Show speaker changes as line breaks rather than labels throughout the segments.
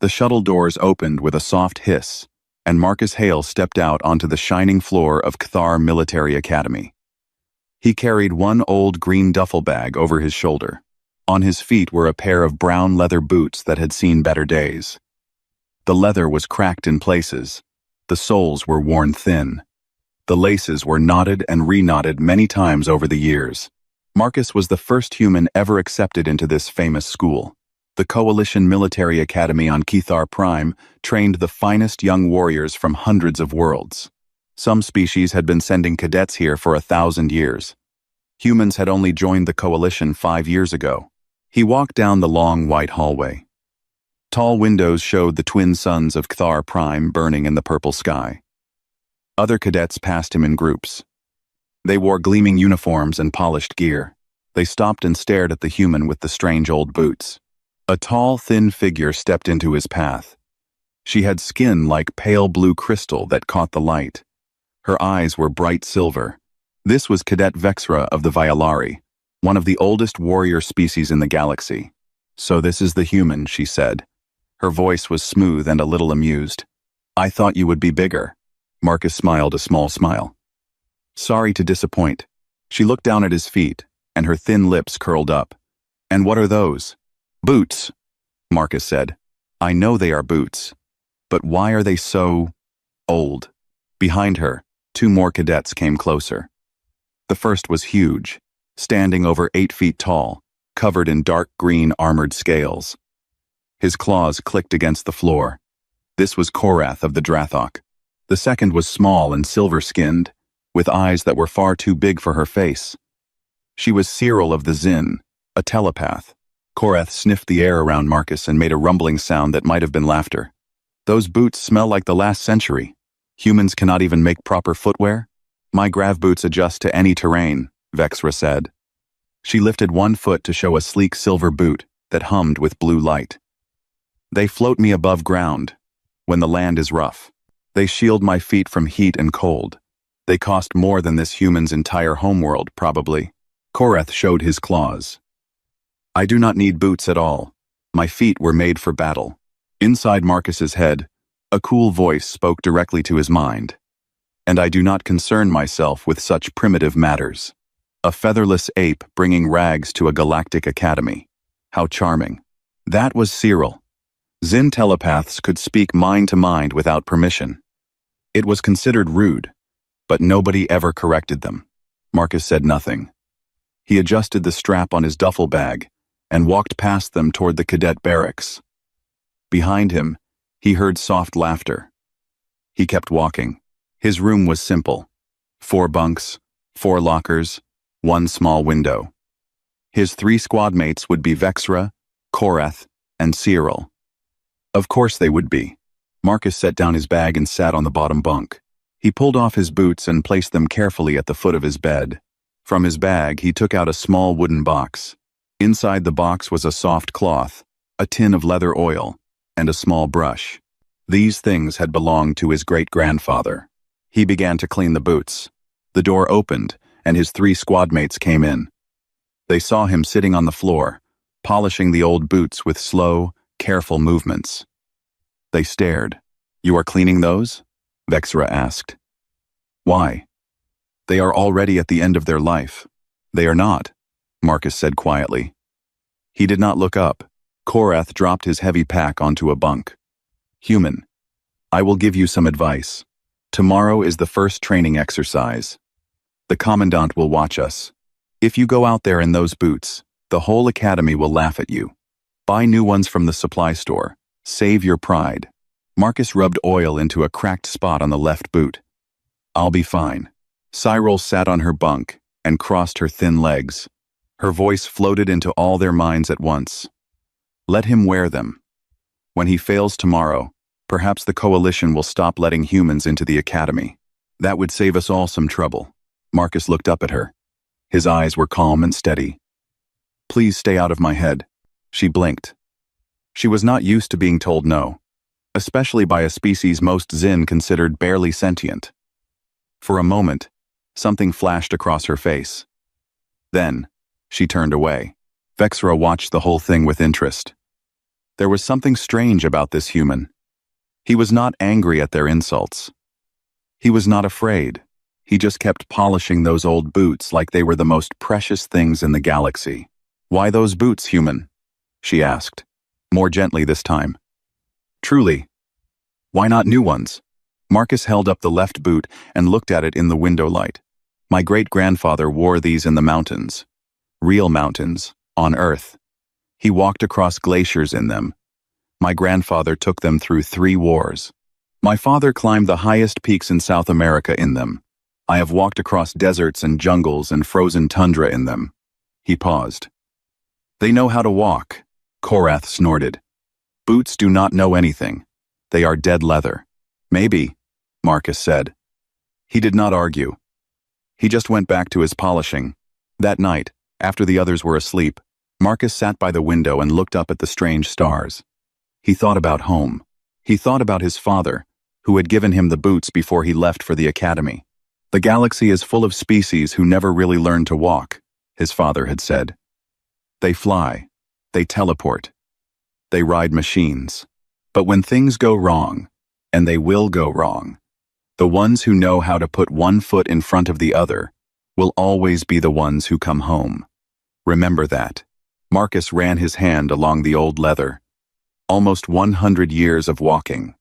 The shuttle doors opened with a soft hiss, and Marcus Hale stepped out onto the shining floor of Cathar Military Academy. He carried one old green duffel bag over his shoulder. On his feet were a pair of brown leather boots that had seen better days. The leather was cracked in places. The soles were worn thin. The laces were knotted and re-knotted many times over the years. Marcus was the first human ever accepted into this famous school. The Coalition Military Academy on Cathar Prime trained the finest young warriors from hundreds of worlds. Some species had been sending cadets here for 1,000 years. Humans had only joined the Coalition 5 years ago. He walked down the long white hallway. Tall windows showed the twin suns of Cathar Prime burning in the purple sky. Other cadets passed him in groups. They wore gleaming uniforms and polished gear. They stopped and stared at the human with the strange old boots. A tall, thin figure stepped into his path. She had skin like pale blue crystal that caught the light. Her eyes were bright silver. This was Cadet Vexra of the Violari, one of the oldest warrior species in the galaxy. "So this is the human," she said. Her voice was smooth and a little amused. "I thought you would be bigger." Marcus smiled a small smile. "Sorry to disappoint." She looked down at his feet, and her thin lips curled up. "And what are those?" "Boots," Marcus said. "I know they are boots. But why are they so old?" Behind her, 2 more cadets came closer. The first was huge, standing over 8 feet tall, covered in dark green armored scales. His claws clicked against the floor. This was Korath of the Drathok. The second was small and silver-skinned, with eyes that were far too big for her face. She was Cyril of the Zin, a telepath. Korath sniffed the air around Marcus and made a rumbling sound that might have been laughter. "Those boots smell like the last century. Humans cannot even make proper footwear?" "My grav boots adjust to any terrain," Vexra said. She lifted one foot to show a sleek silver boot that hummed with blue light. "They float me above ground when the land is rough. They shield my feet from heat and cold. They cost more than this human's entire homeworld, probably." Korath showed his claws. "I do not need boots at all. My feet were made for battle." Inside Marcus's head, a cool voice spoke directly to his mind. "And I do not concern myself with such primitive matters." A featherless ape bringing rags to a galactic academy. How charming. That was Cyril. Zin telepaths could speak mind to mind without permission. It was considered rude, but nobody ever corrected them. Marcus said nothing. He adjusted the strap on his duffel bag and walked past them toward the cadet barracks. Behind him, he heard soft laughter. He kept walking. His room was simple. 4 bunks, 4 lockers, 1 small window. His 3 squad mates would be Vexra, Korath, and Cyril. Of course they would be. Marcus set down his bag and sat on the bottom bunk. He pulled off his boots and placed them carefully at the foot of his bed. From his bag, he took out a small wooden box. Inside the box was a soft cloth, a tin of leather oil, and a small brush. These things had belonged to his great-grandfather. He began to clean the boots. The door opened, and his 3 squad mates came in. They saw him sitting on the floor, polishing the old boots with slow, careful movements. They stared. "You are cleaning those?" Vexra asked. "Why?" "They are already at the end of their life." "They are not," Marcus said quietly. He did not look up. Korath dropped his heavy pack onto a bunk. "Human, I will give you some advice. Tomorrow is the first training exercise. The commandant will watch us. If you go out there in those boots, the whole academy will laugh at you. Buy new ones from the supply store. Save your pride." Marcus rubbed oil into a cracked spot on the left boot. "I'll be fine." Cyril sat on her bunk and crossed her thin legs. Her voice floated into all their minds at once. "Let him wear them. When he fails tomorrow, perhaps the Coalition will stop letting humans into the academy. That would save us all some trouble." Marcus looked up at her. His eyes were calm and steady. "Please stay out of my head." She blinked. She was not used to being told no, especially by a species most Zin considered barely sentient. For a moment, something flashed across her face. Then, she turned away. Vexra watched the whole thing with interest. There was something strange about this human. He was not angry at their insults. He was not afraid. He just kept polishing those old boots like they were the most precious things in the galaxy. "Why those boots, human?" she asked, more gently this time. "Truly. Why not new ones?" Marcus held up the left boot and looked at it in the window light. "My great-grandfather wore these in the mountains. Real mountains, on Earth. He walked across glaciers in them. My grandfather took them through 3 wars. My father climbed the highest peaks in South America in them. I have walked across deserts and jungles and frozen tundra in them." He paused. "They know how to walk," Korath snorted. "Boots do not know anything. They are dead leather." "Maybe," Marcus said. He did not argue. He just went back to his polishing. That night, after the others were asleep, Marcus sat by the window and looked up at the strange stars. He thought about home. He thought about his father, who had given him the boots before he left for the academy. "The galaxy is full of species who never really learned to walk," his father had said. "They fly. They teleport. They ride machines. But when things go wrong, and they will go wrong, the ones who know how to put one foot in front of the other will always be the ones who come home. Remember that." Marcus ran his hand along the old leather. Almost 100 years of walking.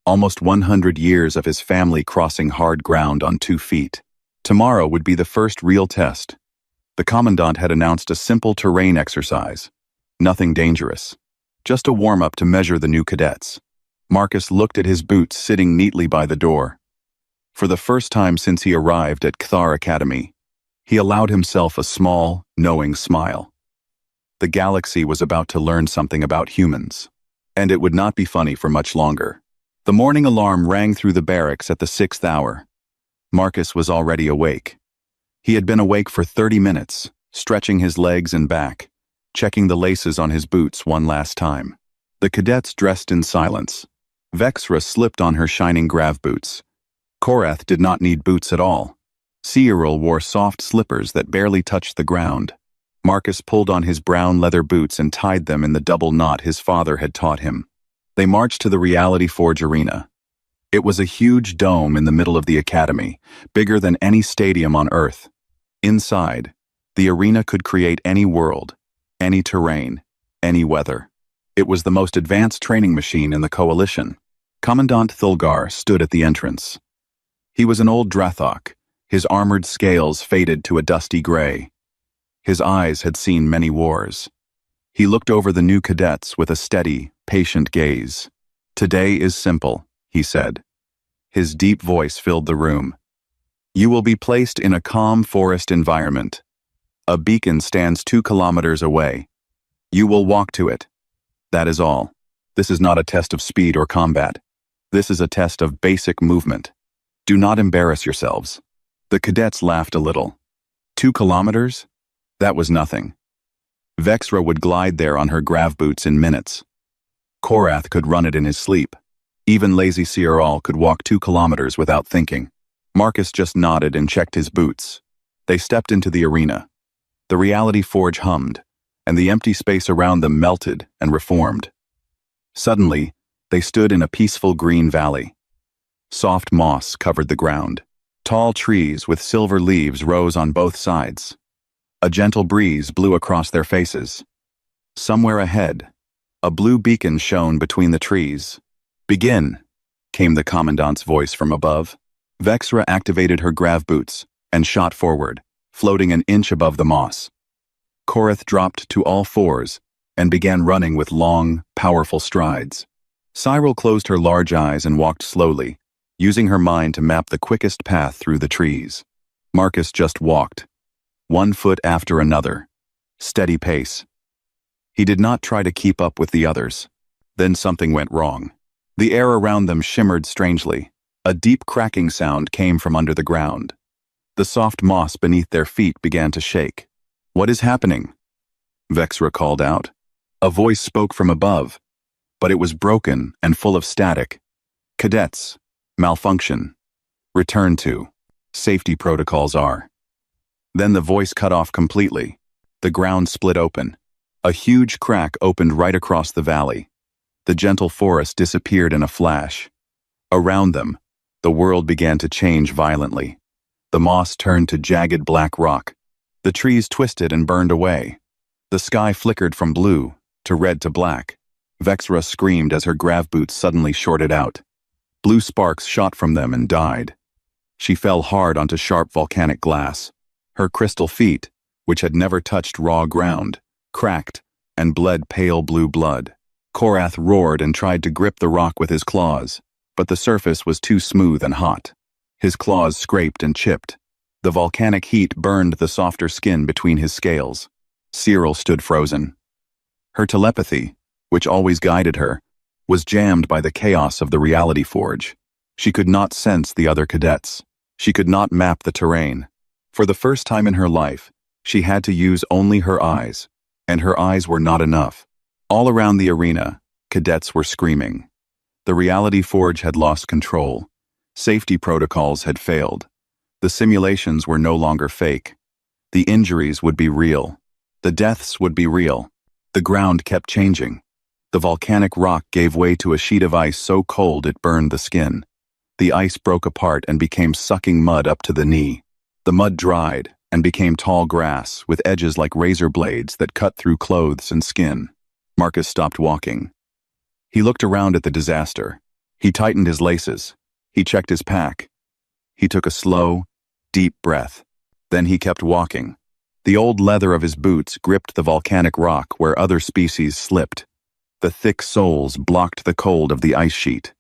Almost 100 years of his family crossing hard ground on 2 feet. Tomorrow would be the first real test. The commandant had announced a simple terrain exercise. Nothing dangerous. Just a warm-up to measure the new cadets. Marcus looked at his boots sitting neatly by the door. For the first time since he arrived at Cathar Academy, he allowed himself a small, knowing smile. The galaxy was about to learn something about humans, and it would not be funny for much longer. The morning alarm rang through the barracks at the 6th hour. Marcus was already awake. He had been awake for 30 minutes, stretching his legs and back, checking the laces on his boots one last time. The cadets dressed in silence. Vexra slipped on her shining grav boots. Korath did not need boots at all. Cyril wore soft slippers that barely touched the ground. Marcus pulled on his brown leather boots and tied them in the double knot his father had taught him. They marched to the Reality Forge arena. It was a huge dome in the middle of the academy, bigger than any stadium on Earth. Inside, the arena could create any world, any terrain, any weather. It was the most advanced training machine in the coalition. Commandant Thulgar stood at the entrance. He was an old Drathok, his armored scales faded to a dusty gray. His eyes had seen many wars. He looked over the new cadets with a steady, patient gaze. "Today is simple," he said. His deep voice filled the room. "You will be placed in a calm forest environment. A beacon stands 2 kilometers away. You will walk to it. That is all. This is not a test of speed or combat. This is a test of basic movement. Do not embarrass yourselves." The cadets laughed a little. 2 kilometers? That was nothing. Vexra would glide there on her grav boots in minutes. Korath could run it in his sleep. Even lazy Cyril could walk 2 kilometers without thinking. Marcus just nodded and checked his boots. They stepped into the arena. The Reality Forge hummed, and the empty space around them melted and reformed. Suddenly, they stood in a peaceful green valley. Soft moss covered the ground. Tall trees with silver leaves rose on both sides. A gentle breeze blew across their faces. Somewhere ahead, a blue beacon shone between the trees. "Begin," came the commandant's voice from above. Vexra activated her grav boots and shot forward, floating an inch above the moss. Korath dropped to all fours and began running with long, powerful strides. Cyril closed her large eyes and walked slowly, using her mind to map the quickest path through the trees. Marcus just walked, 1 foot after another, steady pace. He did not try to keep up with the others. Then something went wrong. The air around them shimmered strangely. A deep cracking sound came from under the ground. The soft moss beneath their feet began to shake. "What is happening?" Vexra called out. A voice spoke from above, but it was broken and full of static. "Cadets, malfunction. Return to. Safety protocols are." Then the voice cut off completely. The ground split open. A huge crack opened right across the valley. The gentle forest disappeared in a flash. Around them, the world began to change violently. The moss turned to jagged black rock. The trees twisted and burned away. The sky flickered from blue to red to black. Vexra screamed as her grav boots suddenly shorted out. Blue sparks shot from them and died. She fell hard onto sharp volcanic glass. Her crystal feet, which had never touched raw ground, cracked and bled pale blue blood. Korath roared and tried to grip the rock with his claws, but the surface was too smooth and hot. His claws scraped and chipped. The volcanic heat burned the softer skin between his scales. Cyril stood frozen. Her telepathy, which always guided her, was jammed by the chaos of the reality forge. She could not sense the other cadets. She could not map the terrain. For the first time in her life, she had to use only her eyes, and her eyes were not enough. All around the arena, cadets were screaming. The reality forge had lost control. Safety protocols had failed. The simulations were no longer fake. The injuries would be real. The deaths would be real. The ground kept changing. The volcanic rock gave way to a sheet of ice so cold it burned the skin. The ice broke apart and became sucking mud up to the knee. The mud dried and became tall grass with edges like razor blades that cut through clothes and skin. Marcus stopped walking. He looked around at the disaster. He tightened his laces. He checked his pack. He took a slow, deep breath. Then he kept walking. The old leather of his boots gripped the volcanic rock where other species slipped. The thick soles blocked the cold of the ice sheet.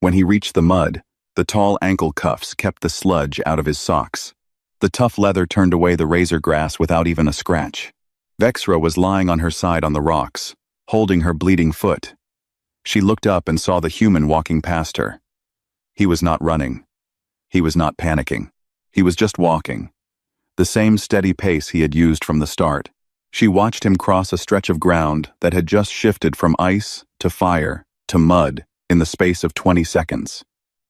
When he reached the mud, the tall ankle cuffs kept the sludge out of his socks. The tough leather turned away the razor grass without even a scratch. Vexra was lying on her side on the rocks, holding her bleeding foot. She looked up and saw the human walking past her. He was not running. He was not panicking. He was just walking. The same steady pace he had used from the start. She watched him cross a stretch of ground that had just shifted from ice to fire to mud in the space of 20 seconds.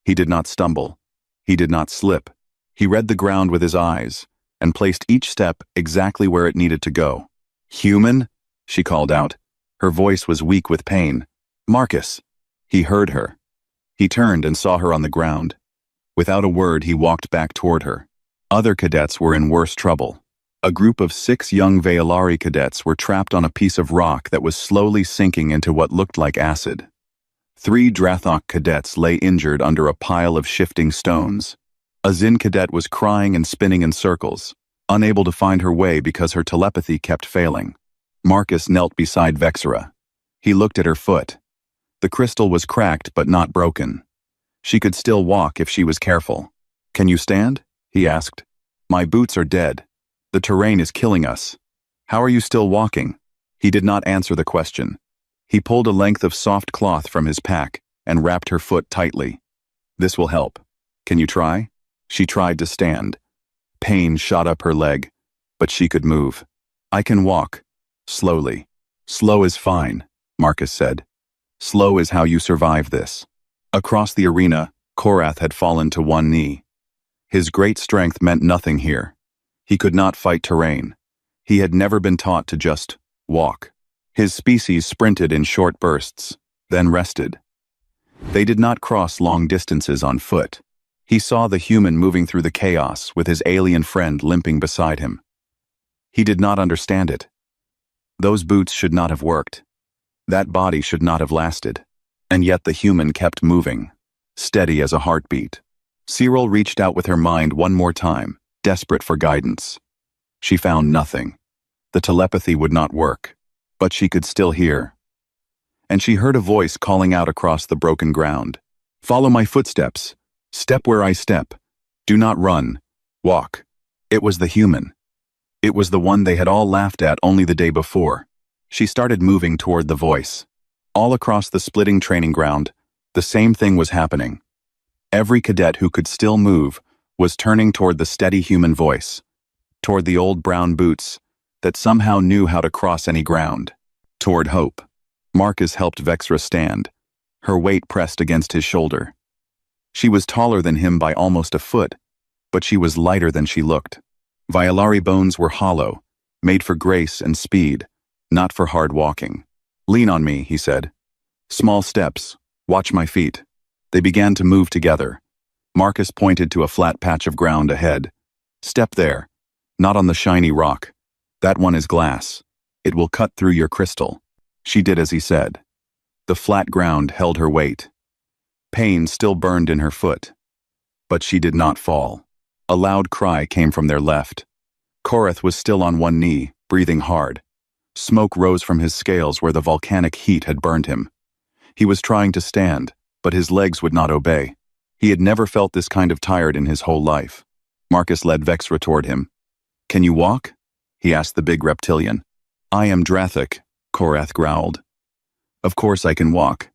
He did not stumble. He did not slip. He read the ground with his eyes and placed each step exactly where it needed to go. "Human?" she called out. Her voice was weak with pain. "Marcus." He heard her. He turned and saw her on the ground. Without a word, he walked back toward her. Other cadets were in worse trouble. A group of 6 young Veilari cadets were trapped on a piece of rock that was slowly sinking into what looked like acid. 3 Drathok cadets lay injured under a pile of shifting stones. A Zin cadet was crying and spinning in circles, unable to find her way because her telepathy kept failing. Marcus knelt beside Vexra. He looked at her foot. The crystal was cracked but not broken. She could still walk if she was careful. "Can you stand?" he asked. "My boots are dead. The terrain is killing us. How are you still walking?" He did not answer the question. He pulled a length of soft cloth from his pack and wrapped her foot tightly. "This will help. Can you try?" She tried to stand. Pain shot up her leg, but she could move. "I can walk. Slowly." "Slow is fine," Marcus said. "Slow is how you survive this." Across the arena, Korath had fallen to one knee. His great strength meant nothing here. He could not fight terrain. He had never been taught to just walk. His species sprinted in short bursts, then rested. They did not cross long distances on foot. He saw the human moving through the chaos with his alien friend limping beside him. He did not understand it. Those boots should not have worked. That body should not have lasted. And yet the human kept moving, steady as a heartbeat. Cyril reached out with her mind one more time, desperate for guidance. She found nothing. The telepathy would not work, but she could still hear. And she heard a voice calling out across the broken ground. "Follow my footsteps. Step where I step. Do not run. Walk." It was the human. It was the one they had all laughed at only the day before. She started moving toward the voice. All across the splitting training ground, the same thing was happening. Every cadet who could still move was turning toward the steady human voice, toward the old brown boots that somehow knew how to cross any ground, toward hope. Marcus helped Vexra stand, her weight pressed against his shoulder. She was taller than him by almost a foot, but she was lighter than she looked. Veilari bones were hollow, made for grace and speed, not for hard walking. "Lean on me," he said. Small steps. Watch my feet. They began to move together. Marcus pointed to a flat patch of ground ahead. Step there. Not on the shiny rock. That one is glass. It will cut through your crystal. She did as he said. The flat ground held her weight. Pain still burned in her foot. But she did not fall. A loud cry came from their left. Korath was still on one knee, breathing hard. Smoke rose from his scales where the volcanic heat had burned him. He was trying to stand, but his legs would not obey. He had never felt this kind of tired in his whole life. Marcus led Vexra toward him. Can you walk? He asked the big reptilian. I am Drathic, Korath growled. Of course I can walk.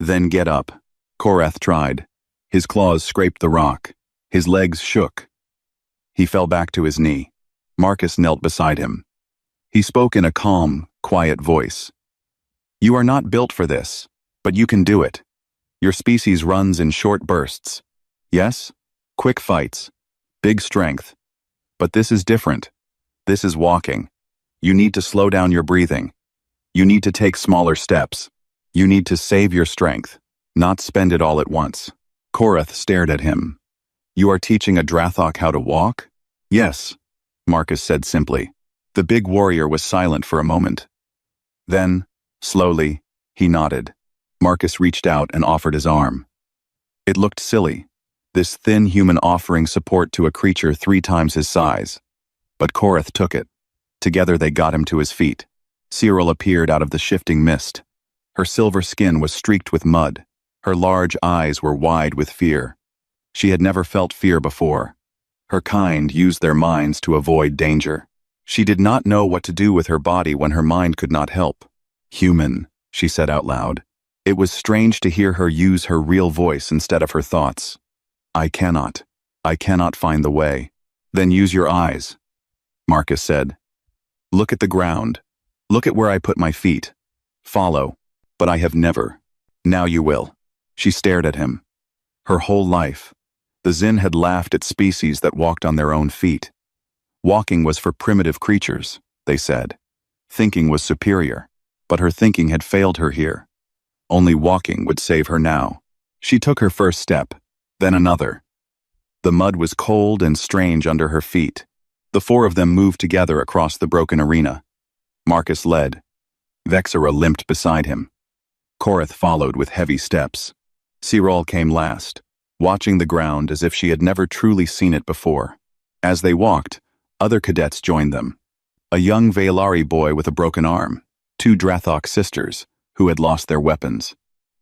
Then get up. Korath tried. His claws scraped the rock. His legs shook. He fell back to his knee. Marcus knelt beside him. He spoke in a calm, quiet voice. You are not built for this, but you can do it. Your species runs in short bursts. Yes, quick fights, big strength. But this is different. This is walking. You need to slow down your breathing. You need to take smaller steps. You need to save your strength, not spend it all at once. Korath stared at him. You are teaching a Drathok how to walk? Yes, Marcus said simply. The big warrior was silent for a moment. Then, slowly, he nodded. Marcus reached out and offered his arm. It looked silly, this thin human offering support to a creature 3 times his size. But Korath took it. Together they got him to his feet. Cyril appeared out of the shifting mist. Her silver skin was streaked with mud. Her large eyes were wide with fear. She had never felt fear before. Her kind used their minds to avoid danger. She did not know what to do with her body when her mind could not help. Human, she said out loud. It was strange to hear her use her real voice instead of her thoughts. I cannot find the way. Then use your eyes, Marcus said. Look at the ground. Look at where I put my feet. Follow. But I have never. Now you will. She stared at him. Her whole life, the Zin had laughed at species that walked on their own feet. Walking was for primitive creatures, they said. Thinking was superior. But her thinking had failed her here. Only walking would save her now. She took her first step, then another. The mud was cold and strange under her feet. The 4 of them moved together across the broken arena. Marcus led. Vexra limped beside him. Korath followed with heavy steps. Cyril came last, watching the ground as if she had never truly seen it before. As they walked, other cadets joined them. A young Veilari boy with a broken arm, 2 Drathok sisters, who had lost their weapons.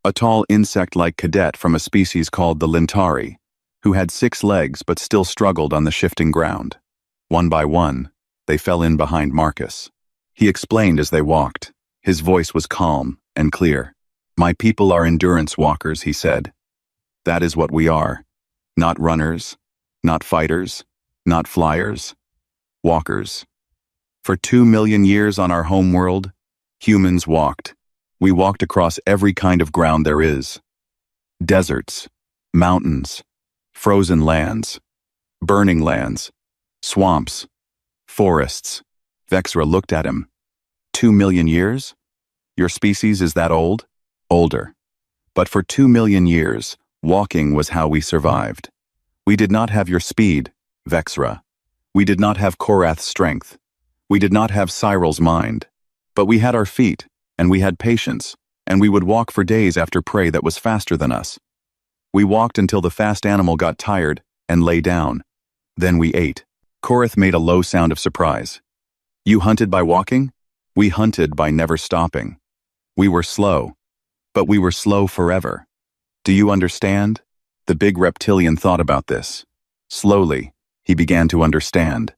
A tall insect-like cadet from a species called the Lintari, who had 6 legs but still struggled on the shifting ground. One by one, they fell in behind Marcus. He explained as they walked. His voice was calm and clear. My people are endurance walkers, he said. That is what we are. Not runners, not fighters, not flyers. Walkers. For 2 million years on our homeworld, humans walked. We walked across every kind of ground there is. Deserts, mountains, frozen lands, burning lands, swamps, forests. Vexra looked at him. 2 million years? Your species is that old? Older. But for 2 million years, walking was how we survived. We did not have your speed, Vexra. We did not have Korath's strength. We did not have Cyril's mind. But we had our feet, and we had patience, and we would walk for days after prey that was faster than us. We walked until the fast animal got tired and lay down. Then we ate. Korath made a low sound of surprise. You hunted by walking? We hunted by never stopping. We were slow, but we were slow forever. Do you understand? The big reptilian thought about this. Slowly, he began to understand.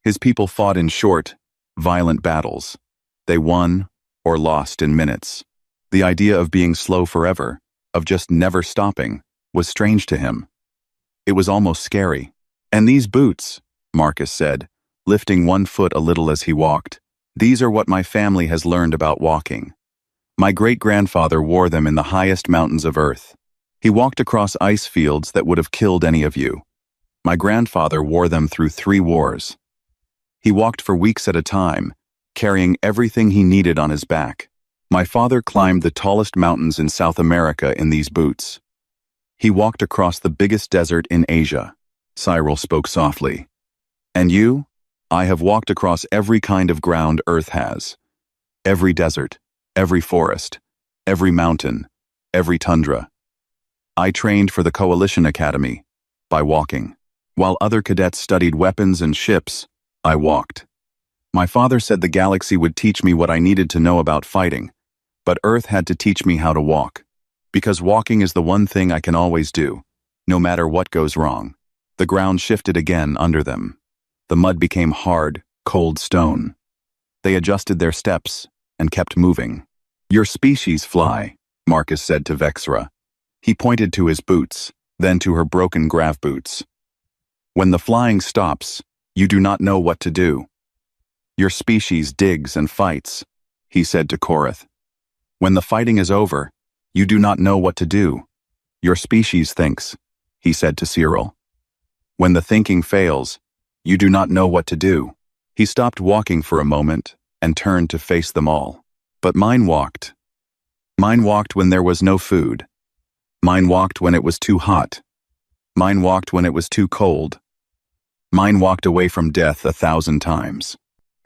His people fought in short, violent battles. They won or lost in minutes. The idea of being slow forever, of just never stopping, was strange to him. It was almost scary. And these boots, Marcus said, lifting one foot a little as he walked, these are what my family has learned about walking. My great-grandfather wore them in the highest mountains of Earth. He walked across ice fields that would have killed any of you. My grandfather wore them through 3 wars. He walked for weeks at a time, carrying everything he needed on his back. My father climbed the tallest mountains in South America in these boots. He walked across the biggest desert in Asia. Cyril spoke softly. And you? I have walked across every kind of ground Earth has. Every desert, every forest, every mountain, every tundra. I trained for the Coalition Academy by walking. While other cadets studied weapons and ships, I walked. My father said the galaxy would teach me what I needed to know about fighting, but Earth had to teach me how to walk. Because walking is the one thing I can always do, no matter what goes wrong. The ground shifted again under them. The mud became hard, cold stone. They adjusted their steps and kept moving. Your species fly, Marcus said to Vexra. He pointed to his boots, then to her broken grav boots. When the flying stops, you do not know what to do. Your species digs and fights, he said to Korath. When the fighting is over, you do not know what to do. Your species thinks, he said to Cyril. When the thinking fails, you do not know what to do. He stopped walking for a moment and turned to face them all. But mine walked. Mine walked when there was no food. Mine walked when it was too hot. Mine walked when it was too cold. Mine walked away from death 1,000 times.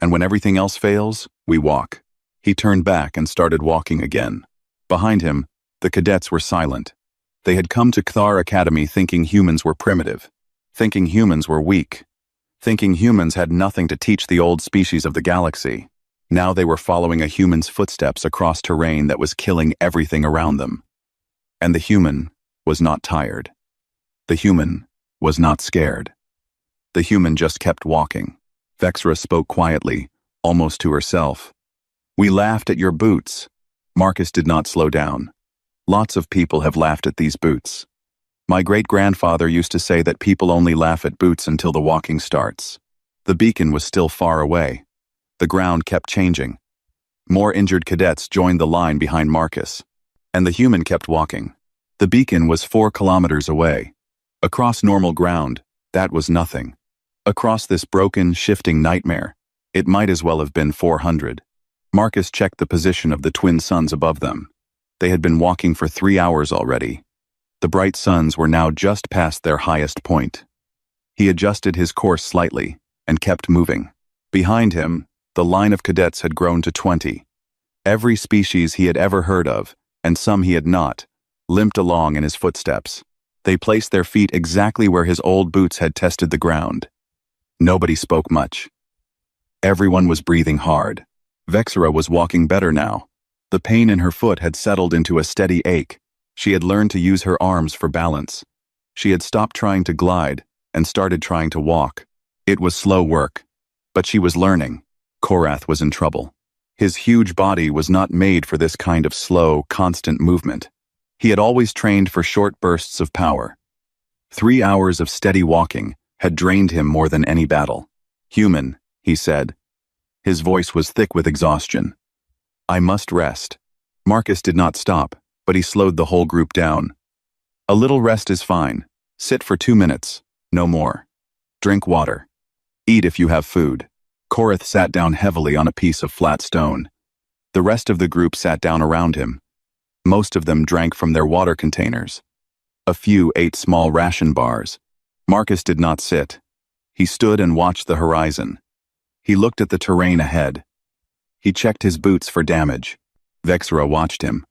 And when everything else fails, we walk. He turned back and started walking again. Behind him, the cadets were silent. They had come to Cathar Academy thinking humans were primitive, thinking humans were weak, thinking humans had nothing to teach the old species of the galaxy. Now they were following a human's footsteps across terrain that was killing everything around them. And the human was not tired. The human was not scared. The human just kept walking. Vexra spoke quietly, almost to herself. We laughed at your boots. Marcus did not slow down. Lots of people have laughed at these boots. My great-grandfather used to say that people only laugh at boots until the walking starts. The beacon was still far away. The ground kept changing. More injured cadets joined the line behind Marcus. And the human kept walking. The beacon was 4 kilometers away. Across normal ground, that was nothing. Across this broken, shifting nightmare, it might as well have been 400. Marcus checked the position of the twin suns above them. They had been walking for 3 hours already. The bright suns were now just past their highest point. He adjusted his course slightly and kept moving. Behind him, the line of cadets had grown to 20. Every species he had ever heard of, and some he had not, limped along in his footsteps. They placed their feet exactly where his old boots had tested the ground. Nobody spoke much. Everyone was breathing hard. Vexra was walking better now. The pain in her foot had settled into a steady ache. She had learned to use her arms for balance. She had stopped trying to glide and started trying to walk. It was slow work, but she was learning. Korath was in trouble. His huge body was not made for this kind of slow, constant movement. He had always trained for short bursts of power. 3 hours of steady walking had drained him more than any battle. Human, he said. His voice was thick with exhaustion. I must rest. Marcus did not stop, but he slowed the whole group down. A little rest is fine. Sit for 2 minutes, no more. Drink water. Eat if you have food. Korath sat down heavily on a piece of flat stone. The rest of the group sat down around him. Most of them drank from their water containers. A few ate small ration bars. Marcus did not sit. He stood and watched the horizon. He looked at the terrain ahead. He checked his boots for damage. Vexra watched him.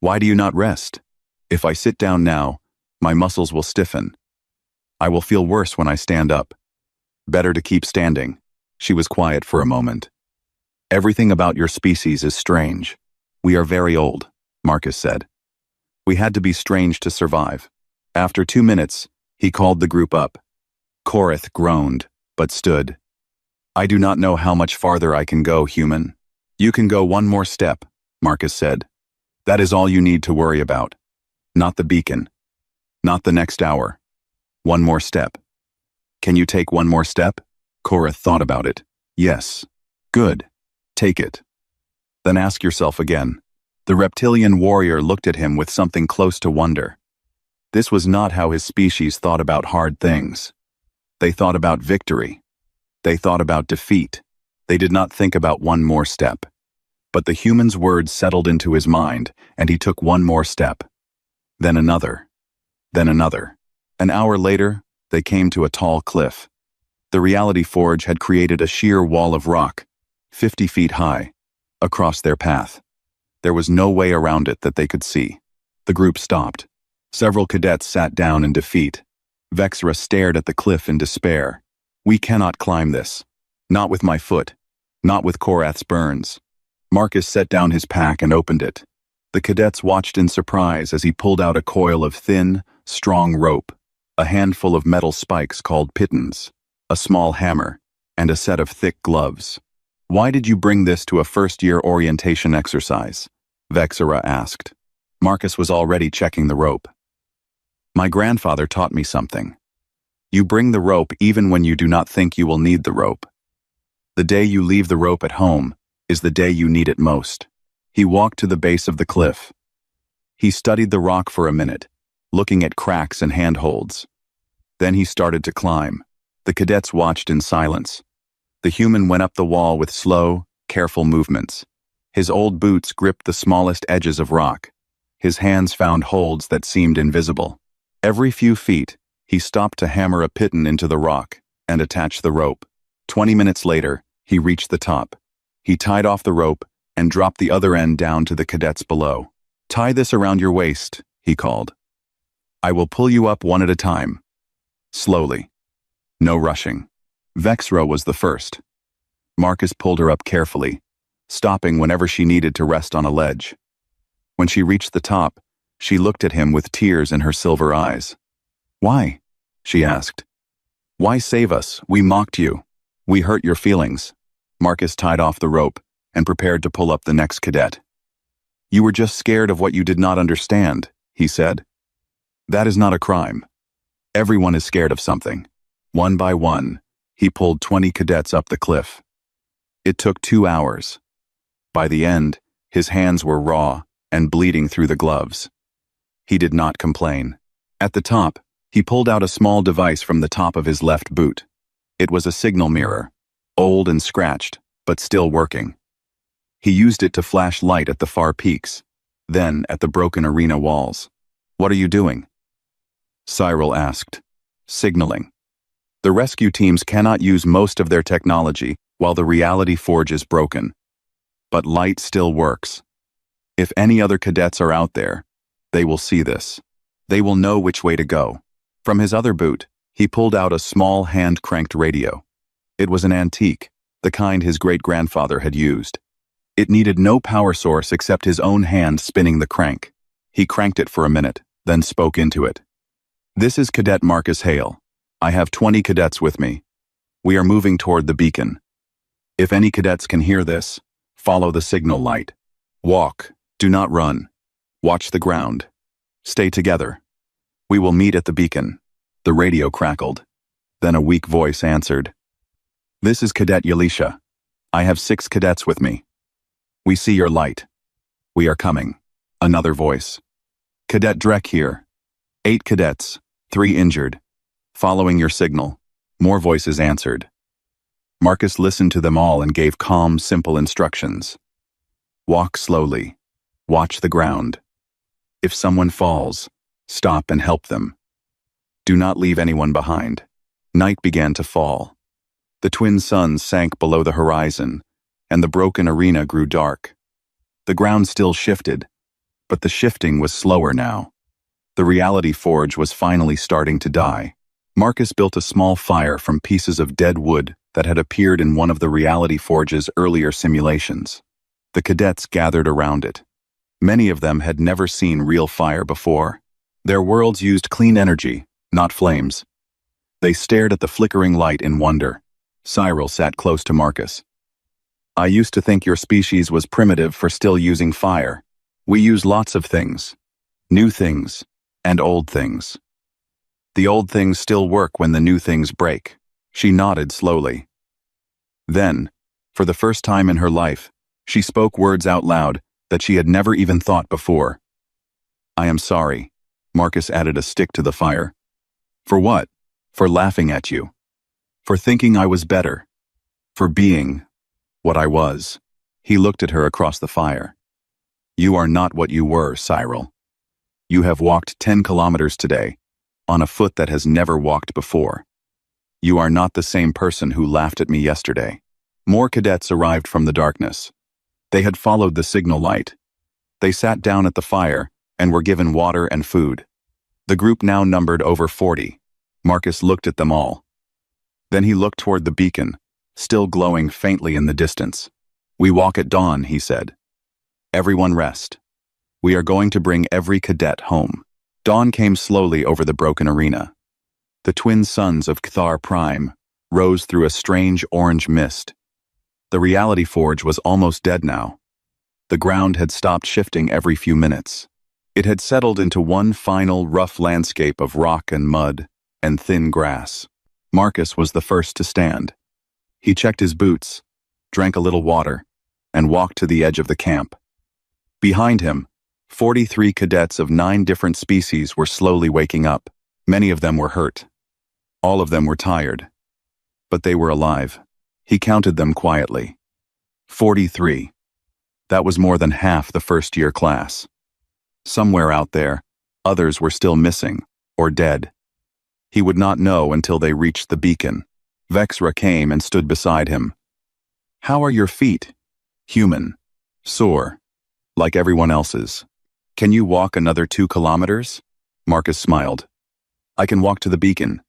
Why do you not rest? If I sit down now, my muscles will stiffen. I will feel worse when I stand up. Better to keep standing. She was quiet for a moment. Everything about your species is strange. We are very old, Marcus said. We had to be strange to survive. After 2 minutes, he called the group up. Korath groaned, but stood. I do not know how much farther I can go, human. You can go 1 more step, Marcus said. That is all you need to worry about. Not the beacon. Not the next hour. 1 more step. Can you take 1 more step? Korath thought about it. Yes. Good. Take it. Then ask yourself again. The reptilian warrior looked at him with something close to wonder. This was not how his species thought about hard things. They thought about victory. They thought about defeat. They did not think about 1 more step. But the human's words settled into his mind, and he took one more step. Then another. Then another. An hour later, they came to a tall cliff. The reality forge had created a sheer wall of rock, 50 feet high, across their path. There was no way around it that they could see. The group stopped. Several cadets sat down in defeat. Vexra stared at the cliff in despair. We cannot climb this. Not with my foot. Not with Korath's burns. Marcus set down his pack and opened it. The cadets watched in surprise as he pulled out a coil of thin, strong rope, a handful of metal spikes called pitons, a small hammer, and a set of thick gloves. Why did you bring this to a first-year orientation exercise? Vexra asked. Marcus was already checking the rope. My grandfather taught me something. You bring the rope even when you do not think you will need the rope. The day you leave the rope at home is the day you need it most. He walked to the base of the cliff. He studied the rock for a minute, looking at cracks and handholds. Then he started to climb. The cadets watched in silence. The human went up the wall with slow, careful movements. His old boots gripped the smallest edges of rock. His hands found holds that seemed invisible. Every few feet, he stopped to hammer a piton into the rock and attach the rope. 20 minutes later, he reached the top. He tied off the rope and dropped the other end down to the cadets below. Tie this around your waist, he called. I will pull you up one at a time. Slowly. No rushing. Vexra was the first. Marcus pulled her up carefully, stopping whenever she needed to rest on a ledge. When she reached the top, she looked at him with tears in her silver eyes. Why? She asked. Why save us? We mocked you. We hurt your feelings. Marcus tied off the rope and prepared to pull up the next cadet. You were just scared of what you did not understand, he said. That is not a crime. Everyone is scared of something. One by one, he pulled 20 cadets up the cliff. It took 2 hours. By the end, his hands were raw and bleeding through the gloves. He did not complain. At the top, he pulled out a small device from the top of his left boot. It was a signal mirror, old and scratched, but still working. He used it to flash light at the far peaks, then at the broken arena walls. What are you doing? Cyril asked. Signaling. The rescue teams cannot use most of their technology while the reality forge is broken. But light still works. If any other cadets are out there, they will see this. They will know which way to go. From his other boot, he pulled out a small hand-cranked radio. It was an antique, the kind his great-grandfather had used. It needed no power source except his own hand spinning the crank. He cranked it for a minute, then spoke into it. This is Cadet Marcus Hale. I have 20 cadets with me. We are moving toward the beacon. If any cadets can hear this, follow the signal light. Walk, do not run. Watch the ground. Stay together. We will meet at the beacon. The radio crackled. Then a weak voice answered. This is Cadet Yalisha. I have 6 cadets with me. We see your light. We are coming. Another voice. Cadet Drek here. 8 cadets, 3 injured. Following your signal. More voices answered. Marcus listened to them all and gave calm, simple instructions. Walk slowly. Watch the ground. If someone falls, stop and help them. Do not leave anyone behind. Night began to fall. The twin suns sank below the horizon, and the broken arena grew dark. The ground still shifted, but the shifting was slower now. The reality forge was finally starting to die. Marcus built a small fire from pieces of dead wood that had appeared in one of the reality forge's earlier simulations. The cadets gathered around it. Many of them had never seen real fire before. Their worlds used clean energy, not flames. They stared at the flickering light in wonder. Cyril sat close to Marcus. I used to think your species was primitive for still using fire. We use lots of things. New things, and old things. The old things still work when the new things break. She nodded slowly. Then, for the first time in her life, she spoke words out loud that she had never even thought before. I am sorry. Marcus added a stick to the fire. For what? For laughing at you. For thinking I was better. For being what I was. He looked at her across the fire. You are not what you were, Cyril. You have walked 10 kilometers today, on a foot that has never walked before. You are not the same person who laughed at me yesterday. More cadets arrived from the darkness. They had followed the signal light. They sat down at the fire and were given water and food. The group now numbered over 40. Marcus looked at them all. Then he looked toward the beacon, still glowing faintly in the distance. We walk at dawn, he said. Everyone rest. We are going to bring every cadet home. Dawn came slowly over the broken arena. The twin suns of Cathar Prime rose through a strange orange mist. The reality forge was almost dead now. The ground had stopped shifting every few minutes. It had settled into one final rough landscape of rock and mud and thin grass. Marcus was the first to stand. He checked his boots, drank a little water, and walked to the edge of the camp. Behind him, 43 cadets of 9 different species were slowly waking up. Many of them were hurt. All of them were tired. But they were alive. He counted them quietly. 43. That was more than half the first-year class. Somewhere out there, others were still missing, or dead. He would not know until they reached the beacon. Vexra came and stood beside him. How are your feet? Human. Sore. Like everyone else's. Can you walk another 2 kilometers? Marcus smiled. I can walk to the beacon.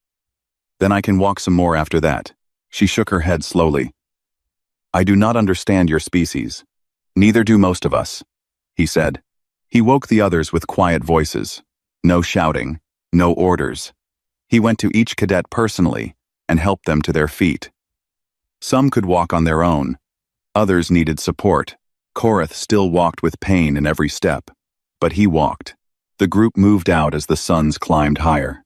Then I can walk some more after that. She shook her head slowly. I do not understand your species. Neither do most of us, he said. He woke the others with quiet voices. No shouting, no orders. He went to each cadet personally and helped them to their feet. Some could walk on their own. Others needed support. Korath still walked with pain in every step. But he walked. The group moved out as the suns climbed higher.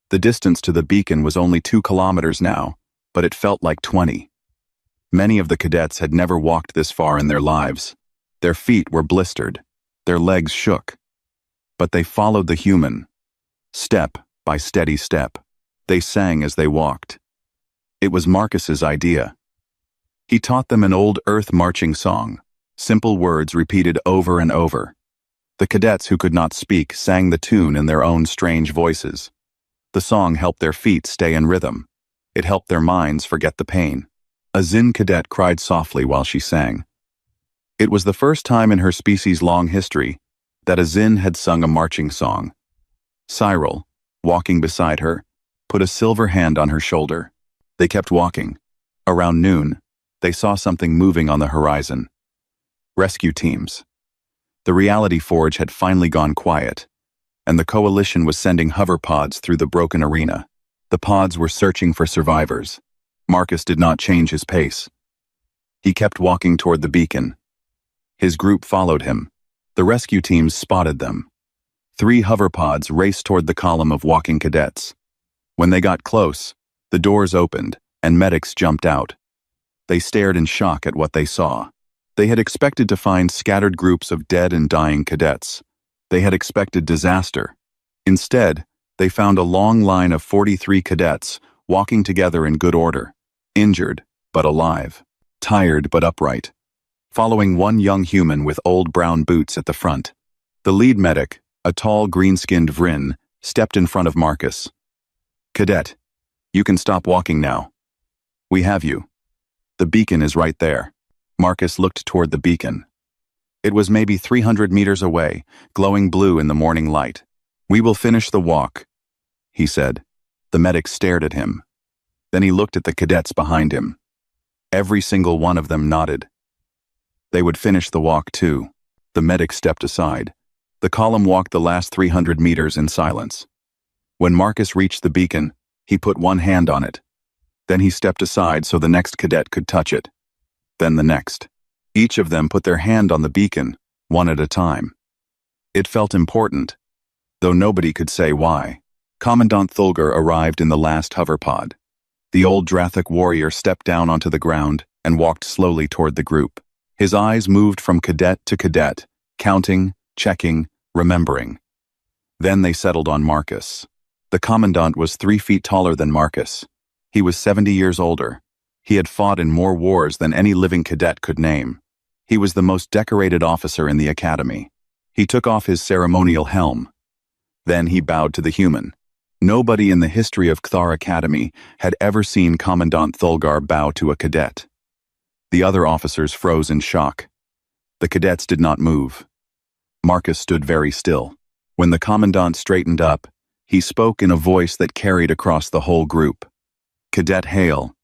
The distance to the beacon was only 2 kilometers now, but it felt like 20. Many of the cadets had never walked this far in their lives. Their feet were blistered. Their legs shook. But they followed the human. Step by steady step. They sang as they walked. It was Marcus's idea. He taught them an old Earth marching song, simple words repeated over and over. The cadets who could not speak sang the tune in their own strange voices. The song helped their feet stay in rhythm. It helped their minds forget the pain. A Zin cadet cried softly while she sang. It was the first time in her species' long history that a Zin had sung a marching song. Cyril, walking beside her, put a silver hand on her shoulder. They kept walking. Around noon, they saw something moving on the horizon. Rescue teams. The reality forge had finally gone quiet, and the coalition was sending hover pods through the broken arena. The pods were searching for survivors. Marcus did not change his pace. He kept walking toward the beacon. His group followed him. The rescue teams spotted them. 3 hover pods raced toward the column of walking cadets. When they got close, the doors opened, and medics jumped out. They stared in shock at what they saw. They had expected to find scattered groups of dead and dying cadets. They had expected disaster. Instead, they found a long line of 43 cadets walking together in good order, injured but alive, tired but upright, following one young human with old brown boots at the front. The lead medic, a tall green-skinned Vryn, stepped in front of Marcus. Cadet, you can stop walking now. We have you. The beacon is right there. Marcus looked toward the beacon. It was maybe 300 meters away, glowing blue in the morning light. We will finish the walk, he said. The medic stared at him. Then he looked at the cadets behind him. Every single one of them nodded. They would finish the walk too. The medic stepped aside. The column walked the last 300 meters in silence. When Marcus reached the beacon, he put one hand on it. Then he stepped aside so the next cadet could touch it. Then the next. Each of them put their hand on the beacon, one at a time. It felt important, though nobody could say why. Commandant Thulger arrived in the last hoverpod. The old Drathic warrior stepped down onto the ground and walked slowly toward the group. His eyes moved from cadet to cadet, counting, checking, remembering. Then they settled on Marcus. The commandant was 3 feet taller than Marcus. He was 70 years older. He had fought in more wars than any living cadet could name. He was the most decorated officer in the academy. He took off his ceremonial helm. Then he bowed to the human. Nobody in the history of Cathar Academy had ever seen Commandant Thulgar bow to a cadet. The other officers froze in shock. The cadets did not move. Marcus stood very still. When the commandant straightened up, he spoke in a voice that carried across the whole group. "Cadet Hale,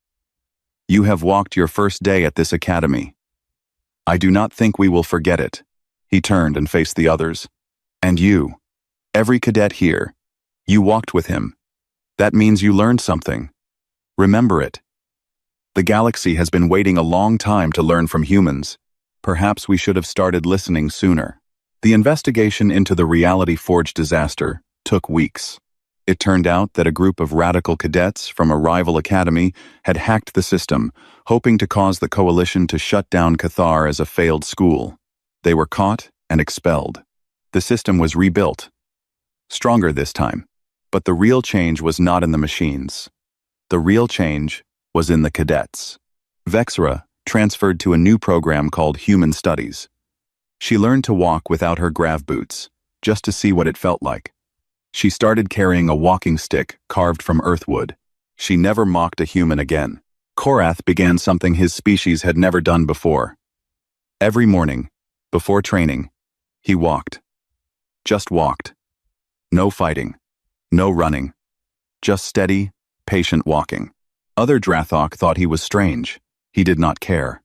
you have walked your first day at this academy. I do not think we will forget it." He turned and faced the others. "And you, every cadet here, you walked with him. That means you learned something. Remember it. The galaxy has been waiting a long time to learn from humans. Perhaps we should have started listening sooner." The investigation into the Reality Forge disaster took weeks. It turned out that a group of radical cadets from a rival academy had hacked the system, hoping to cause the coalition to shut down Cathar as a failed school. They were caught and expelled. The system was rebuilt. Stronger this time. But the real change was not in the machines. The real change was in the cadets. Vexra transferred to a new program called Human Studies. She learned to walk without her grav boots, just to see what it felt like. She started carrying a walking stick carved from earthwood. She never mocked a human again. Korath began something his species had never done before. Every morning, before training, he walked. Just walked. No fighting. No running. Just steady, patient walking. Other Drathok thought he was strange. He did not care.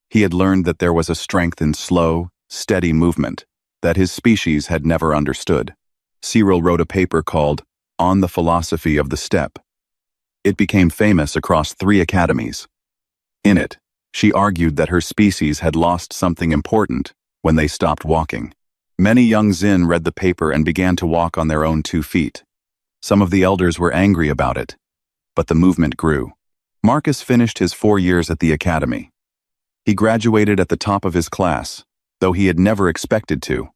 He had learned that there was a strength in slow, steady movement that his species had never understood. Cyril wrote a paper called On the Philosophy of the Step. It became famous across 3 academies. In it, she argued that her species had lost something important when they stopped walking. Many young Zin read the paper and began to walk on their own 2 feet. Some of the elders were angry about it, but the movement grew. Marcus finished his 4 years at the academy. He graduated at the top of his class, though he had never expected to.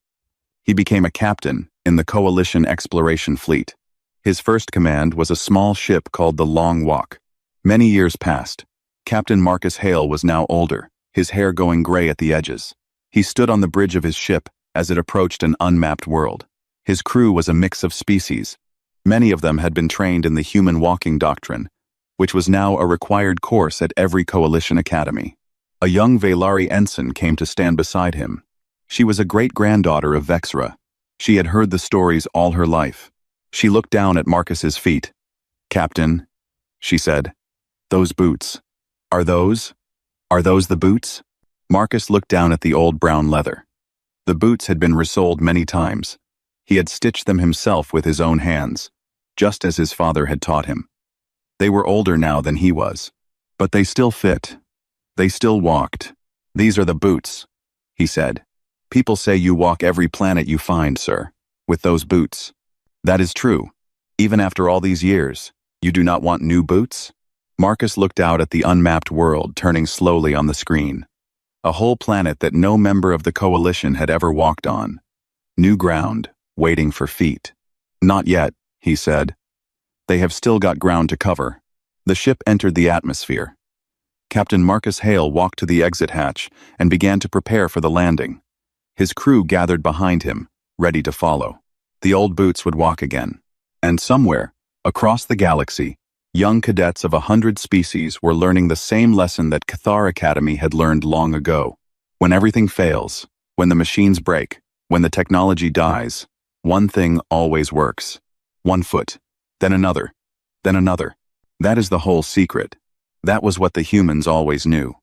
He became a captain in the Coalition Exploration Fleet. His first command was a small ship called the Long Walk. Many years passed. Captain Marcus Hale was now older, his hair going gray at the edges. He stood on the bridge of his ship as it approached an unmapped world. His crew was a mix of species. Many of them had been trained in the human walking doctrine, which was now a required course at every Coalition academy. A young Velari ensign came to stand beside him. She was a great-granddaughter of Vexra. She had heard the stories all her life. She looked down at Marcus's feet. "Captain," she said, "those boots. Are those the boots?" Marcus looked down at the old brown leather. The boots had been resoled many times. He had stitched them himself with his own hands, just as his father had taught him. They were older now than he was, but they still fit. They still walked. "These are the boots," he said. "People say you walk every planet you find, sir, with those boots. That is true. Even after all these years, you do not want new boots?" Marcus looked out at the unmapped world turning slowly on the screen. A whole planet that no member of the Coalition had ever walked on. New ground, waiting for feet. "Not yet," he said. "They have still got ground to cover." The ship entered the atmosphere. Captain Marcus Hale walked to the exit hatch and began to prepare for the landing. His crew gathered behind him, ready to follow. The old boots would walk again. And somewhere, across the galaxy, young cadets of 100 species were learning the same lesson that Cathar Academy had learned long ago. When everything fails, when the machines break, when the technology dies, one thing always works. One foot, then another, then another. That is the whole secret. That was what the humans always knew.